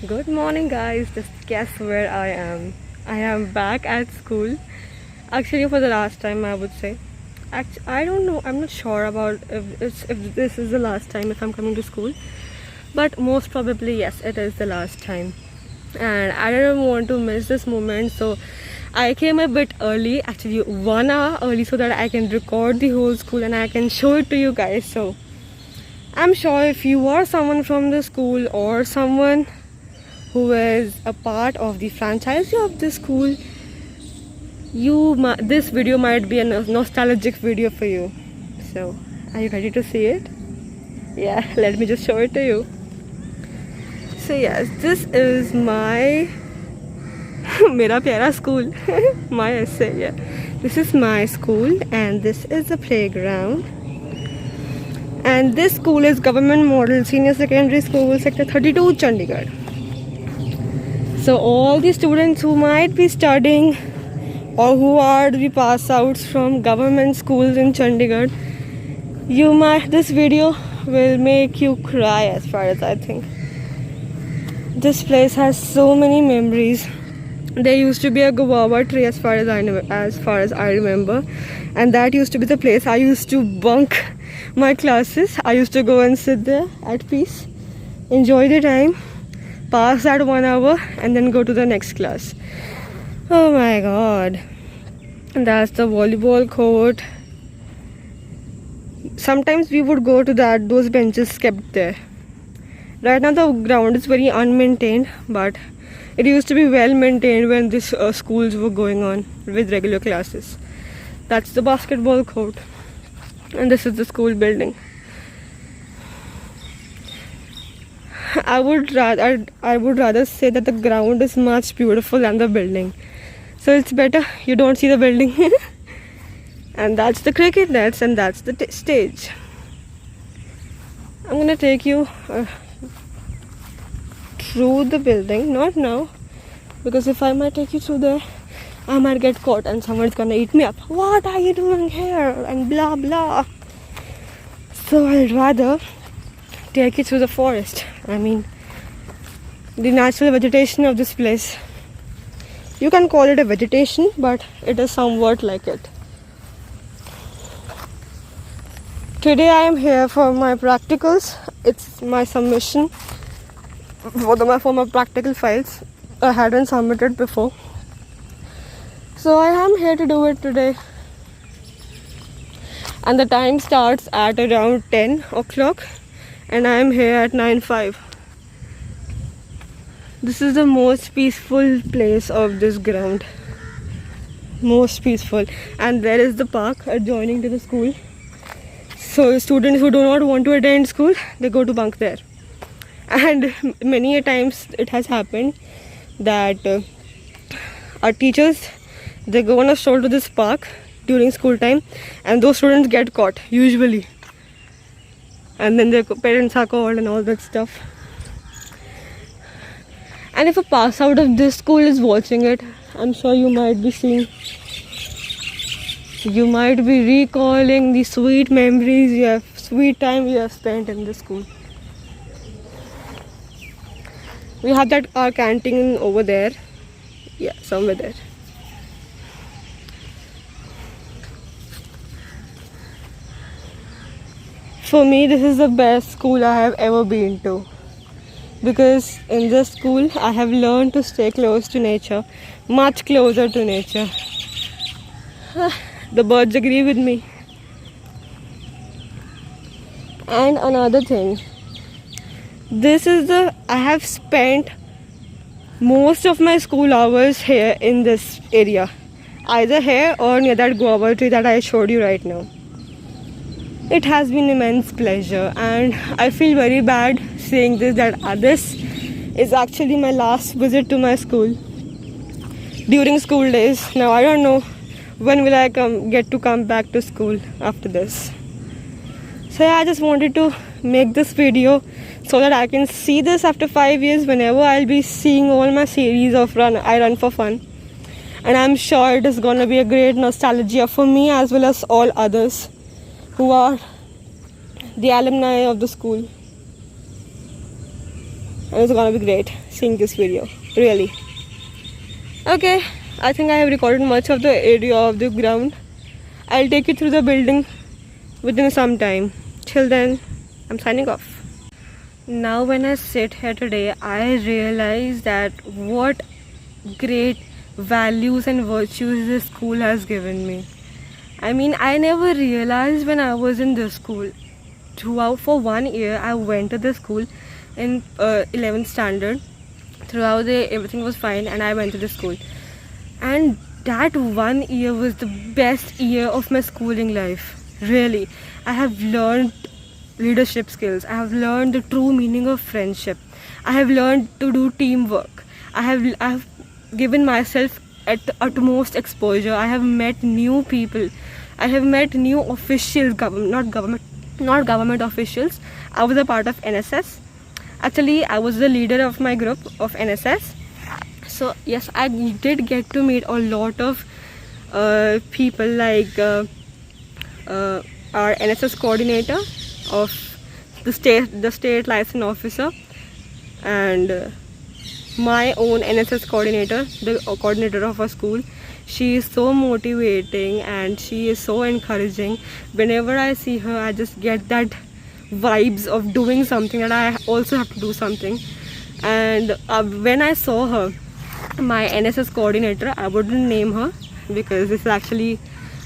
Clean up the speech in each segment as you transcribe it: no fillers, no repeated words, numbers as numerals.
Good morning, guys. Just guess where I am. I am back at school. Actually, for the last time, I would say. I don't know. I'm not sure about if this is the last time if I'm coming to school, but most probably yes, it is the last time. And I didn't want to miss this moment, so I came a bit early. Actually, 1 hour early, so that I can record the whole school and I can show it to you guys. So I'm sure if you are someone from the school or someone who is a part of the franchise of the school, this video might be a nostalgic video for you. So are you ready to see it? Yeah, let me just show it to you. So yes, this is my mera pyara school. My essay. Yeah, this is my school and this is the playground. And this school is Government Model Senior Secondary School, Sector 32, Chandigarh. So all the students who might be studying or who are the pass outs from government schools in Chandigarh, this video will make you cry as far as I think. This place has so many memories. There used to be a guava tree as far as I remember, and that used to be the place I used to bunk my classes. I used to go and sit there at peace, enjoy the time, pass that 1 hour and then go to the next class. Oh my god. And that's the volleyball court. Sometimes we would go to those benches kept there. Right now the ground is very unmaintained, but it used to be well maintained when these schools were going on with regular classes. That's the basketball court, and this is the school building. I would rather say that the ground is much beautiful than the building, so it's better you don't see the building. And that's the cricket nets, and that's the stage. I'm gonna take you through the building, not now, because if I might take you through there, I might get caught and someone's gonna eat me up. What are you doing here? And blah blah. So I'd rather take you through the forest. I mean, the natural vegetation of this place. You can call it a vegetation, but it is somewhat like it. Today I am here for my practicals. It's my submission for my practical files. I hadn't submitted before, so I am here to do it today. And the time starts at around 10 o'clock and I am here at 9:05. This is the most peaceful place of this ground. Most peaceful. And there is the park adjoining to the school. So students who do not want to attend school, they go to bunk there. And many a times it has happened that our teachers, they go on a stroll to this park during school time, and those students get caught usually, and then their parents are called and all that stuff. And if a pass out of this school is watching it, I'm sure you might be recalling the sweet memories sweet time you have spent in the school. We have that our canteen over there. Yeah, somewhere there. For me, this is the best school I have ever been to, because in this school I have learned to stay close to nature, much closer to nature. The birds agree with me. And another thing, I have spent most of my school hours here in this area, either here or near that guava tree that I showed you right now. It has been immense pleasure, and I feel very bad saying that this is actually my last visit to my school during school days. Now I don't know when will I get to come back to school after this. So yeah, I just wanted to make this video so that I can see this after 5 years whenever I'll be seeing all my series of I Run for Fun. And I'm sure it is gonna be a great nostalgia for me as well as all others who are the alumni of the school. and it's gonna be great seeing this video, really. Okay, I think I have recorded much of the area of the ground. I'll take you through the building within some time. Till then, I'm signing off. Now when I sit here today, I realize that what great values and virtues this school has given me. I mean, I never realized when I was in this school. Throughout for 1 year, I went to the school in 11th standard. Throughout the everything was fine, and I went to the school. And that 1 year was the best year of my schooling life. Really, I have learned leadership skills. I have learned the true meaning of friendship. I have learned to do teamwork. I have given myself at the utmost exposure. I have met new people. I have met new officials, not government officials. I was a part of NSS. Actually, I was the leader of my group of NSS. So yes, I did get to meet a lot of people, like our NSS coordinator of the state license officer, and my own NSS coordinator, the coordinator of our school. She is so motivating and she is so encouraging. Whenever I see her, I just get that vibes of doing something, that I also have to do something. And when I saw her, my NSS coordinator, I wouldn't name her because this is actually,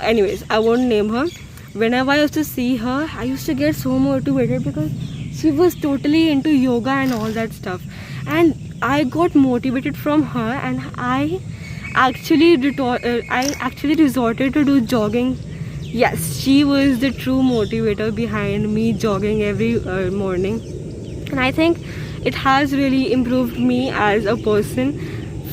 anyways, I won't name her. Whenever I used to see her, I used to get so motivated because she was totally into yoga and all that stuff. And I got motivated from her, and I actually resorted to do jogging. Yes, she was the true motivator behind me jogging every morning. And I think it has really improved me as a person,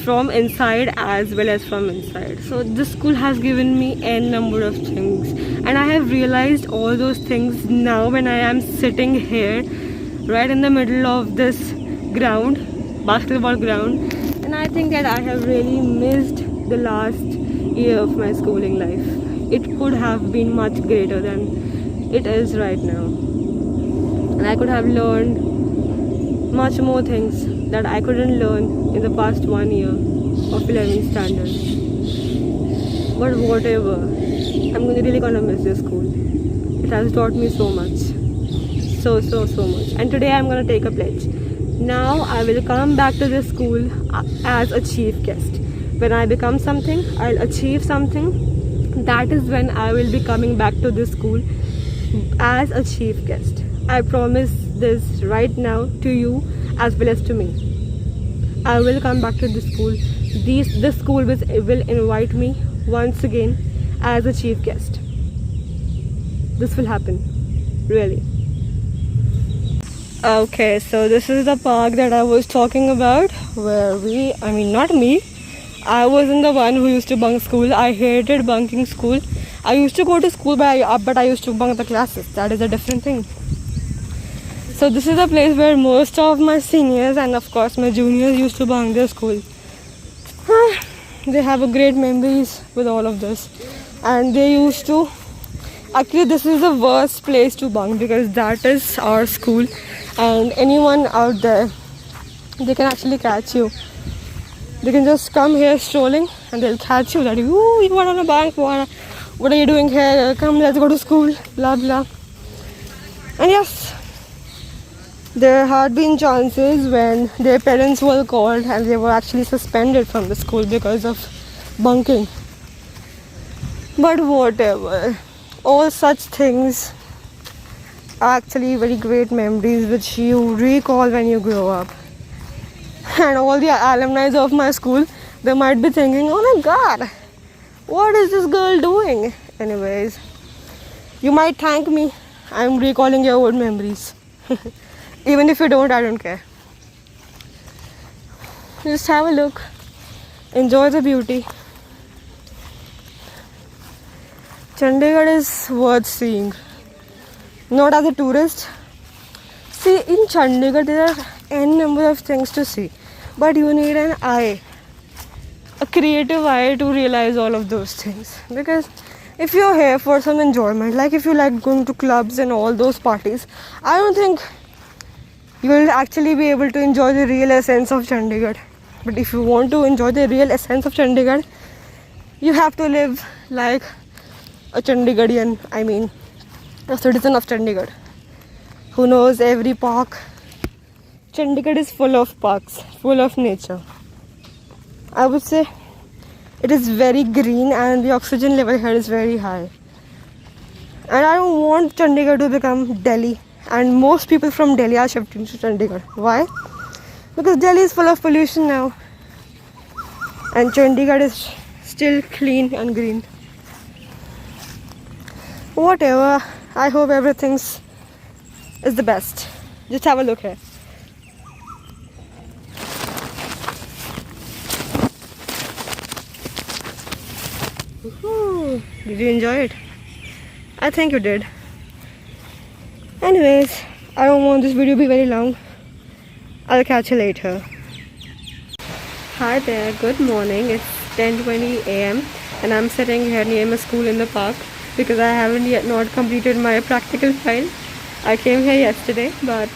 from inside as well as from inside. So this school has given me n number of things, and I have realized all those things now when I am sitting here right in the middle of this ground, basketball ground. And I think that I have really missed the last year of my schooling life. It could have been much greater than it is right now, and I could have learned much more things that I couldn't learn in the past 1 year of 11th standard. But whatever, I'm really gonna miss this school. It has taught me so much, so much. And today I'm gonna take a pledge. Now I will come back to this school as a chief guest. When I become something, I'll achieve something. That is when I will be coming back to this school as a chief guest. I promise this right now to you as well as to me. I will come back to this school. This school will invite me once again as a chief guest. This will happen, really. Okay, so this is the park that I was talking about, where not me, I wasn't the one who used to bunk school. I hated bunking school. I used to go to school, but I used to bunk the classes. That is a different thing. So this is the place where most of my seniors and of course my juniors used to bunk their school. They have a great memories with all of this. And they used to, actually this is the worst place to bunk because that is our school, and anyone out there, they can actually catch you. They can just come here strolling and they'll catch you, that you are on a bunk, what are you doing here, come let's go to school, blah blah. And yes, there had been chances when their parents were called and they were actually suspended from the school because of bunking. But whatever, all such things are actually very great memories which you recall when you grow up. And all the alumni of my school, they might be thinking, oh my god, what is this girl doing? Anyways, you might thank me. I'm recalling your old memories. Even if you don't, I don't care. Just have a look. Enjoy the beauty. Chandigarh is worth seeing. Not as a tourist. See, in Chandigarh there are n number of things to see. But you need an eye. A creative eye to realize all of those things. Because if you're here for some enjoyment, like if you like going to clubs and all those parties, I don't think you will actually be able to enjoy the real essence of Chandigarh. But if you want to enjoy the real essence of Chandigarh, you have to live like a Chandigarhian, I mean, a citizen of Chandigarh who knows every park. Chandigarh is full of parks, full of nature. I would say it is very green and the oxygen level here is very high. And I don't want Chandigarh to become Delhi. And most people from Delhi are shifting to Chandigarh. Why? Because Delhi is full of pollution now. And Chandigarh is still clean and green. Whatever. I hope everything's is the best. Just have a look here. Woohoo. Did you enjoy it? I think you did. Anyways, I don't want this video to be very long. I'll catch you later. Hi there, good morning. It's 10:20 a.m. and I'm sitting here near my school in the park because I haven't yet not completed my practical file. I came here yesterday, but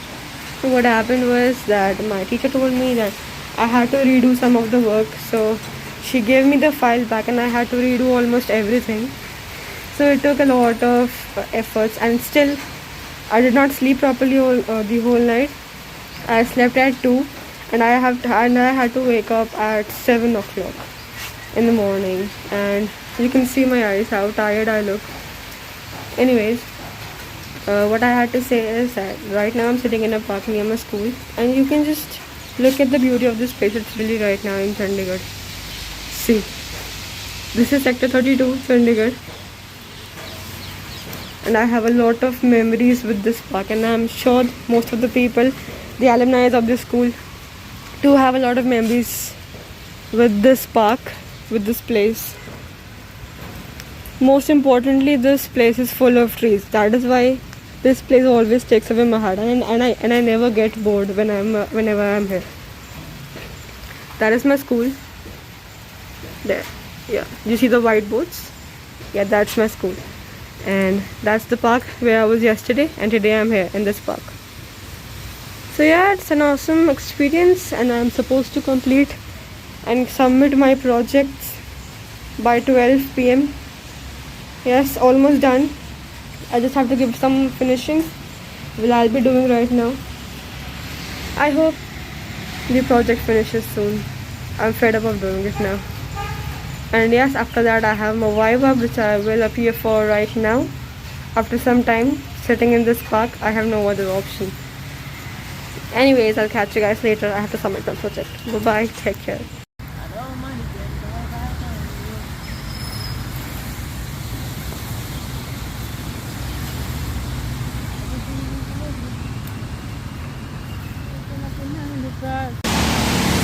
what happened was that my teacher told me that I had to redo some of the work, so she gave me the file back and I had to redo almost everything. So it took a lot of efforts, and still I did not sleep properly the whole night. I slept at 2 and I had to wake up at 7 o'clock in the morning, and you can see my eyes how tired I look. Anyways, what I had to say is that right now I'm sitting in a park near my school, and you can just look at the beauty of this place. It's really right now in Chandigarh. See, this is sector 32 Chandigarh, and I have a lot of memories with this park, and I'm sure most of the people, the alumni of this school, do have a lot of memories with this park, with this place. Most importantly, this place is full of trees. That is why this place always takes away my heart, and I never get bored whenever I'm here. That is my school. There, yeah. You see the white boards? Yeah, that's my school. And that's the park where I was yesterday, and today I'm here in this park. So yeah, it's an awesome experience, and I'm supposed to complete and submit my projects by 12 p.m. Yes, almost done. I just have to give some finishing, which I'll be doing right now. I hope the project finishes soon. I'm fed up of doing it now. And yes, after that I have my Viva, which I will appear for right now. After some time sitting in this park, I have no other option. Anyways, I'll catch you guys later. I have to submit my project. Bye bye, take care.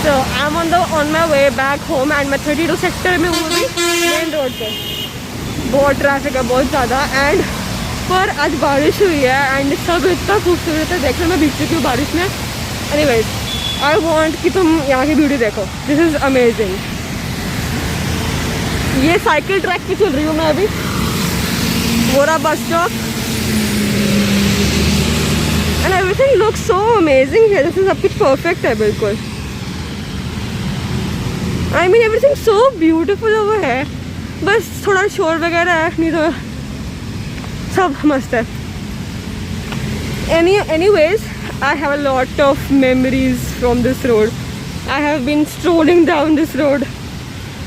So I'm on my way back home, and मैं 32 sector में हूँ अभी main road पे. बहुत traffic है, बहुत ज़्यादा. And पर आज बारिश हुई है, एंड सब इतना खूबसूरत है. देखो मैं भीग चुकी हूँ बारिश में. एनीवेज, आई वांट कि तुम यहाँ की ब्यूटी देखो. This is amazing. ये साइकिल ट्रैक पे चल रही हूँ मैं अभी. वो रहा bus stop, and everything looks so amazing है. दिस सब कुछ परफेक्ट है बिल्कुल. I mean everything so beautiful over here. बस थोड़ा शोर वगैरह है, नहीं तो सब मस्त है. Anyways, I have a lot of memories from this road. I have been strolling down this road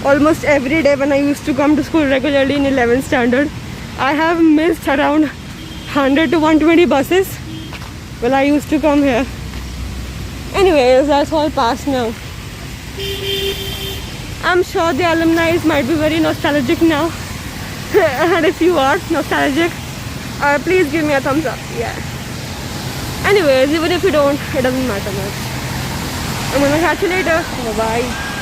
almost every day when I used to come to school regularly in 11th standard. I have missed around 100 to 120 buses when I used to come here. Anyways, that's all past now. I'm sure the alumni might be very nostalgic now. And if you are nostalgic, please give me a thumbs up. Yeah. Anyways, even if you don't, it doesn't matter much. I'm gonna catch you later. Bye bye.